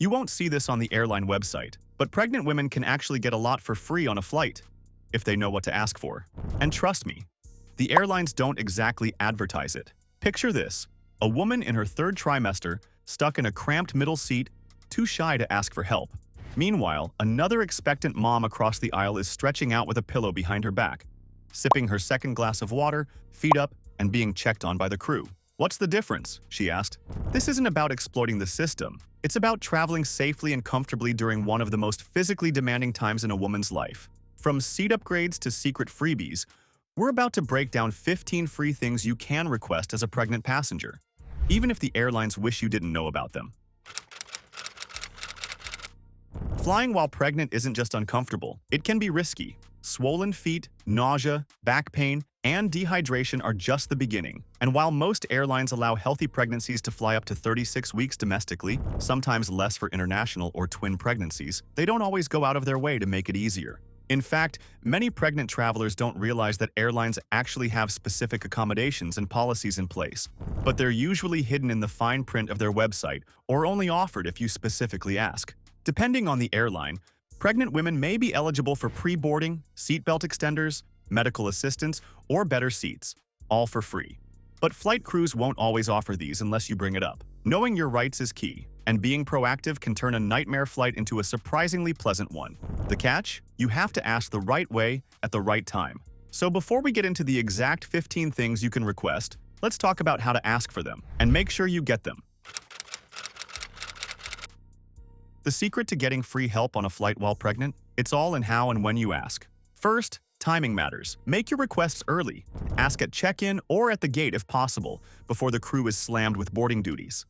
You won't see this on the airline website, but pregnant women can actually get a lot for free on a flight, if they know what to ask for. And trust me, the airlines don't exactly advertise it. Picture this: a woman in her third trimester, stuck in a cramped middle seat, too shy to ask for help. Meanwhile, another expectant mom across the aisle is stretching out with a pillow behind her back, sipping her second glass of water, feet up, and being checked on by the crew. "What's the difference?" she asked. This isn't about exploiting the system. It's about traveling safely and comfortably during one of the most physically demanding times in a woman's life. From seat upgrades to secret freebies, we're about to break down 15 free things you can request as a pregnant passenger, even if the airlines wish you didn't know about them. Flying while pregnant isn't just uncomfortable, it can be risky. Swollen feet, nausea, back pain, and dehydration are just the beginning. And while most airlines allow healthy pregnancies to fly up to 36 weeks domestically, sometimes less for international or twin pregnancies, they don't always go out of their way to make it easier. In fact, many pregnant travelers don't realize that airlines actually have specific accommodations and policies in place, but they're usually hidden in the fine print of their website or only offered if you specifically ask. Depending on the airline, pregnant women may be eligible for pre-boarding, seatbelt extenders, medical assistance, or better seats, all for free. But flight crews won't always offer these unless you bring it up. Knowing your rights is key, and being proactive can turn a nightmare flight into a surprisingly pleasant one. The catch? You have to ask the right way at the right time. So before we get into the exact 15 things you can request, let's talk about how to ask for them, and make sure you get them. The secret to getting free help on a flight while pregnant? It's all in how and when you ask. First, timing matters. Make your requests early. Ask at check-in or at the gate if possible, before the crew is slammed with boarding duties.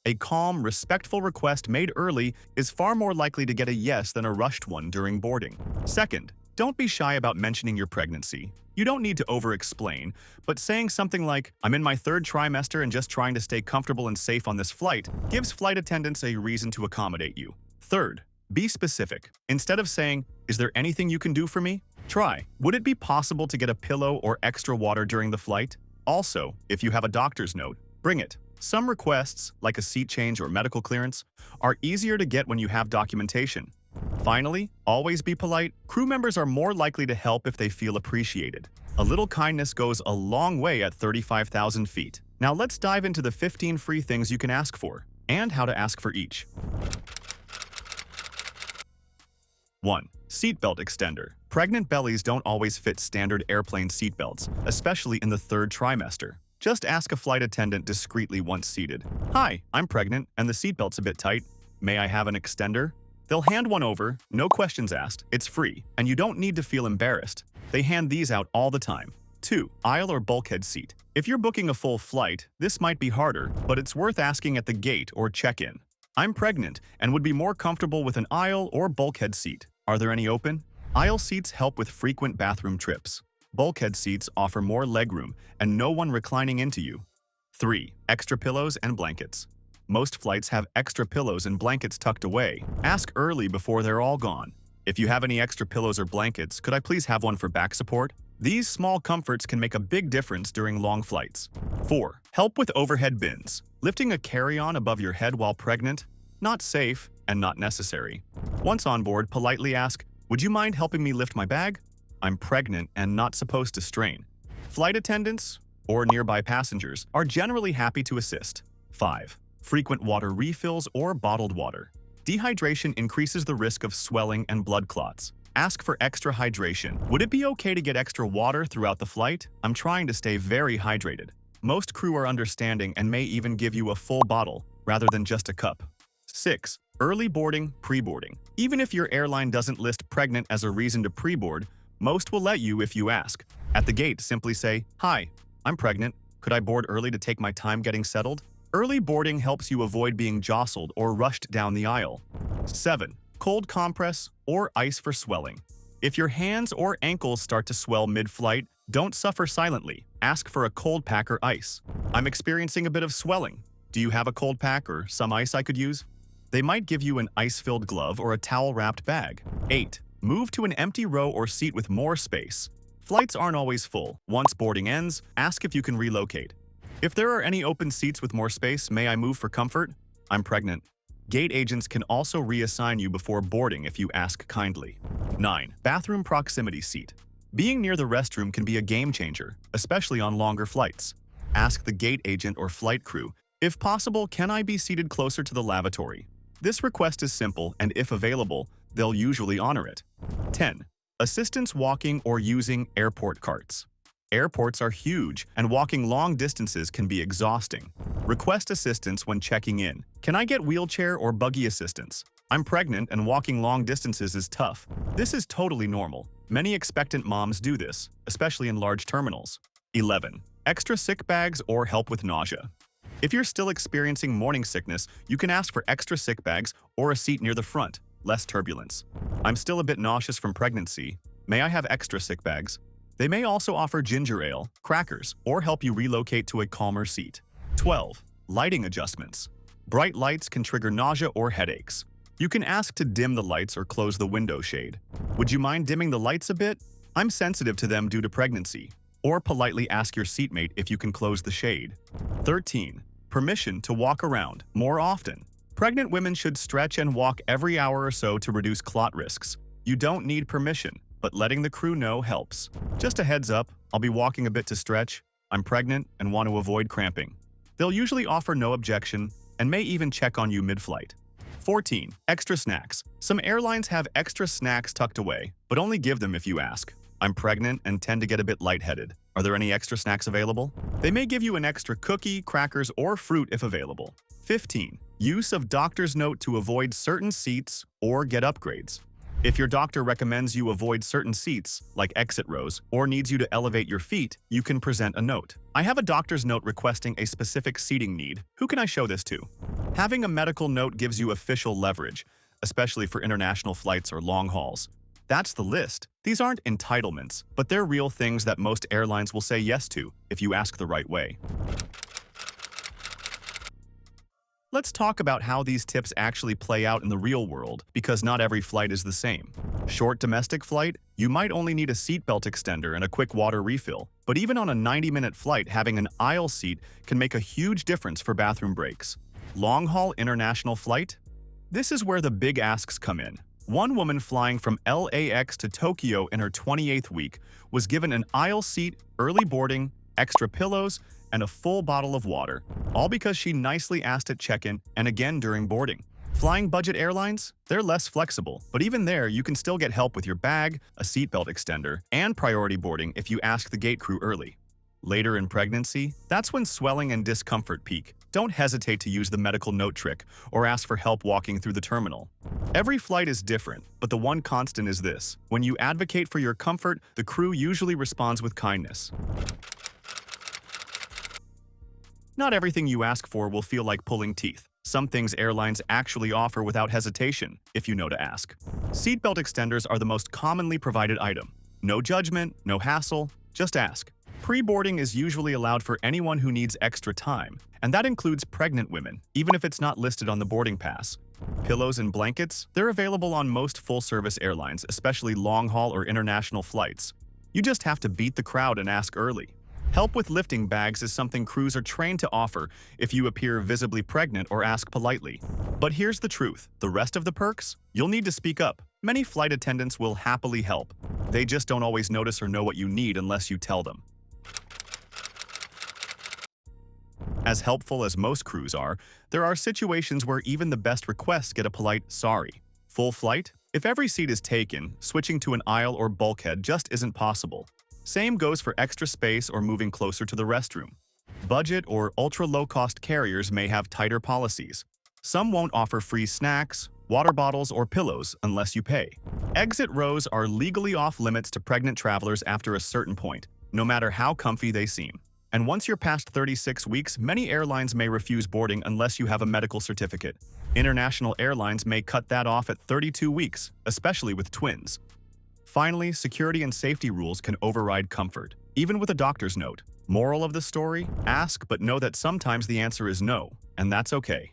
A calm, respectful request made early is far more likely to get a yes than a rushed one during boarding. Second, don't be shy about mentioning your pregnancy. You don't need to over-explain, but saying something like, "I'm in my third trimester and just trying to stay comfortable and safe on this flight," gives flight attendants a reason to accommodate you. Third, be specific. Instead of saying, "Is there anything you can do for me?" try, "Would it be possible to get a pillow or extra water during the flight?" Also, if you have a doctor's note, bring it. Some requests, like a seat change or medical clearance, are easier to get when you have documentation. Finally, always be polite. Crew members are more likely to help if they feel appreciated. A little kindness goes a long way at 35,000 feet. Now let's dive into the 15 free things you can ask for, and how to ask for each. 1. Seatbelt extender. Pregnant bellies don't always fit standard airplane seatbelts, especially in the third trimester. Just ask a flight attendant discreetly once seated. "Hi, I'm pregnant and the seatbelt's a bit tight. May I have an extender?" They'll hand one over, no questions asked, it's free, and you don't need to feel embarrassed. They hand these out all the time. 2. Aisle or bulkhead seat. If you're booking a full flight, this might be harder, but it's worth asking at the gate or check-in. "I'm pregnant and would be more comfortable with an aisle or bulkhead seat. Are there any open?" Aisle seats help with frequent bathroom trips. Bulkhead seats offer more legroom and no one reclining into you. 3. Extra pillows and blankets. Most flights have extra pillows and blankets tucked away. Ask early before they're all gone. "If you have any extra pillows or blankets, could I please have one for back support?" These small comforts can make a big difference during long flights. 4. Help with overhead bins. Lifting a carry-on above your head while pregnant? Not safe and not necessary. Once on board, politely ask, "Would you mind helping me lift my bag? I'm pregnant and not supposed to strain." Flight attendants or nearby passengers are generally happy to assist. 5. Frequent water refills or bottled water. Dehydration increases the risk of swelling and blood clots. Ask for extra hydration. "Would it be okay to get extra water throughout the flight? I'm trying to stay very hydrated." Most crew are understanding and may even give you a full bottle rather than just a cup. 6. Early boarding, pre-boarding. Even if your airline doesn't list pregnant as a reason to pre-board, most will let you if you ask. At the gate, simply say, "Hi, I'm pregnant. Could I board early to take my time getting settled?" Early boarding helps you avoid being jostled or rushed down the aisle. 7. Cold compress or ice for swelling. If your hands or ankles start to swell mid-flight, don't suffer silently. Ask for a cold pack or ice. "I'm experiencing a bit of swelling. Do you have a cold pack or some ice I could use?" They might give you an ice-filled glove or a towel-wrapped bag. 8. Move to an empty row or seat with more space. Flights aren't always full. Once boarding ends, ask if you can relocate. "If there are any open seats with more space, may I move for comfort? I'm pregnant." Gate agents can also reassign you before boarding if you ask kindly. 9. Bathroom proximity seat. Being near the restroom can be a game changer, especially on longer flights. Ask the gate agent or flight crew, if possible, can I be seated closer to the lavatory? This request is simple, and if available, they'll usually honor it. 10. Assistance walking or using airport carts. Airports are huge, and walking long distances can be exhausting. Request assistance when checking in. Can I get wheelchair or buggy assistance? I'm pregnant and walking long distances is tough. This is totally normal. Many expectant moms do this, especially in large terminals. 11. Extra sick bags or help with nausea. If you're still experiencing morning sickness, you can ask for extra sick bags or a seat near the front, less turbulence. I'm still a bit nauseous from pregnancy. May I have extra sick bags? They may also offer ginger ale, crackers, or help you relocate to a calmer seat. 12. Lighting adjustments. Bright lights can trigger nausea or headaches. You can ask to dim the lights or close the window shade. Would you mind dimming the lights a bit? I'm sensitive to them due to pregnancy. Or politely ask your seatmate if you can close the shade. 13. Permission to walk around more often. Pregnant women should stretch and walk every hour or so to reduce clot risks. You don't need permission, but letting the crew know helps. Just a heads up, I'll be walking a bit to stretch. I'm pregnant and want to avoid cramping. They'll usually offer no objection and may even check on you mid-flight. 14. Extra snacks. Some airlines have extra snacks tucked away, but only give them if you ask. I'm pregnant and tend to get a bit lightheaded. Are there any extra snacks available? They may give you an extra cookie, crackers, or fruit if available. 15. Use of doctor's note to avoid certain seats or get upgrades. If your doctor recommends you avoid certain seats, like exit rows, or needs you to elevate your feet, you can present a note. I have a doctor's note requesting a specific seating need. Who can I show this to? Having a medical note gives you official leverage, especially for international flights or long hauls. That's the list. These aren't entitlements, but they're real things that most airlines will say yes to if you ask the right way. Let's talk about how these tips actually play out in the real world, because not every flight is the same. Short domestic flight, you might only need a seatbelt extender and a quick water refill, but even on a 90-minute flight, having an aisle seat can make a huge difference for bathroom breaks. Long-haul international flight? This is where the big asks come in. One woman flying from LAX to Tokyo in her 28th week was given an aisle seat, early boarding, extra pillows, and a full bottle of water, all because she nicely asked at check-in and again during boarding. Flying budget airlines? They're less flexible, but even there, you can still get help with your bag, a seatbelt extender, and priority boarding if you ask the gate crew early. Later in pregnancy, that's when swelling and discomfort peak. Don't hesitate to use the medical note trick or ask for help walking through the terminal. Every flight is different, but the one constant is this: when you advocate for your comfort, the crew usually responds with kindness. Not everything you ask for will feel like pulling teeth. Some things airlines actually offer without hesitation, if you know to ask. Seatbelt extenders are the most commonly provided item. No judgment, no hassle, just ask. Pre-boarding is usually allowed for anyone who needs extra time, and that includes pregnant women, even if it's not listed on the boarding pass. Pillows and blankets, they're available on most full-service airlines, especially long-haul or international flights. You just have to beat the crowd and ask early. Help with lifting bags is something crews are trained to offer if you appear visibly pregnant or ask politely. But here's the truth: the rest of the perks? You'll need to speak up. Many flight attendants will happily help. They just don't always notice or know what you need unless you tell them. As helpful as most crews are, there are situations where even the best requests get a polite "sorry." Full flight? If every seat is taken, switching to an aisle or bulkhead just isn't possible. Same goes for extra space or moving closer to the restroom. Budget or ultra-low-cost carriers may have tighter policies. Some won't offer free snacks, water bottles, or pillows unless you pay. Exit rows are legally off-limits to pregnant travelers after a certain point, no matter how comfy they seem. And once you're past 36 weeks, many airlines may refuse boarding unless you have a medical certificate. International airlines may cut that off at 32 weeks, especially with twins. Finally, security and safety rules can override comfort, even with a doctor's note. Moral of the story? Ask, but know that sometimes the answer is no, and that's okay.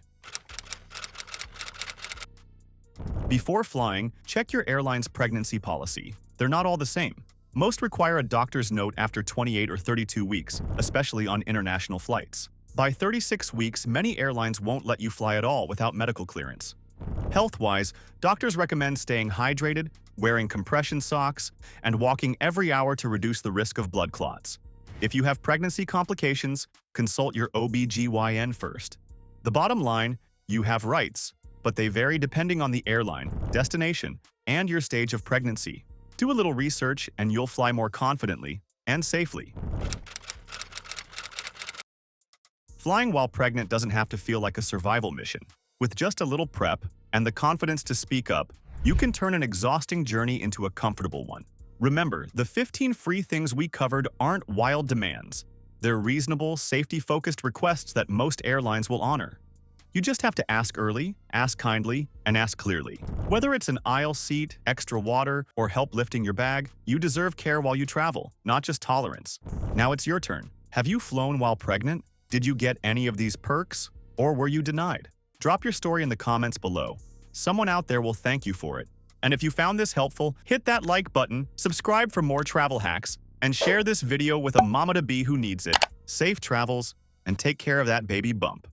Before flying, check your airline's pregnancy policy. They're not all the same. Most require a doctor's note after 28 or 32 weeks, especially on international flights. By 36 weeks, many airlines won't let you fly at all without medical clearance. Health-wise, doctors recommend staying hydrated, wearing compression socks, and walking every hour to reduce the risk of blood clots. If you have pregnancy complications, consult your OB/GYN first. The bottom line, you have rights, but they vary depending on the airline, destination, and your stage of pregnancy. Do a little research and you'll fly more confidently and safely. Flying while pregnant doesn't have to feel like a survival mission. With just a little prep and the confidence to speak up, you can turn an exhausting journey into a comfortable one. Remember, the 15 free things we covered aren't wild demands. They're reasonable, safety-focused requests that most airlines will honor. You just have to ask early, ask kindly, and ask clearly. Whether it's an aisle seat, extra water, or help lifting your bag, you deserve care while you travel, not just tolerance. Now it's your turn. Have you flown while pregnant? Did you get any of these perks? Or were you denied? Drop your story in the comments below. Someone out there will thank you for it. And if you found this helpful, hit that like button, subscribe for more travel hacks, and share this video with a mama-to-be who needs it. Safe travels, and take care of that baby bump.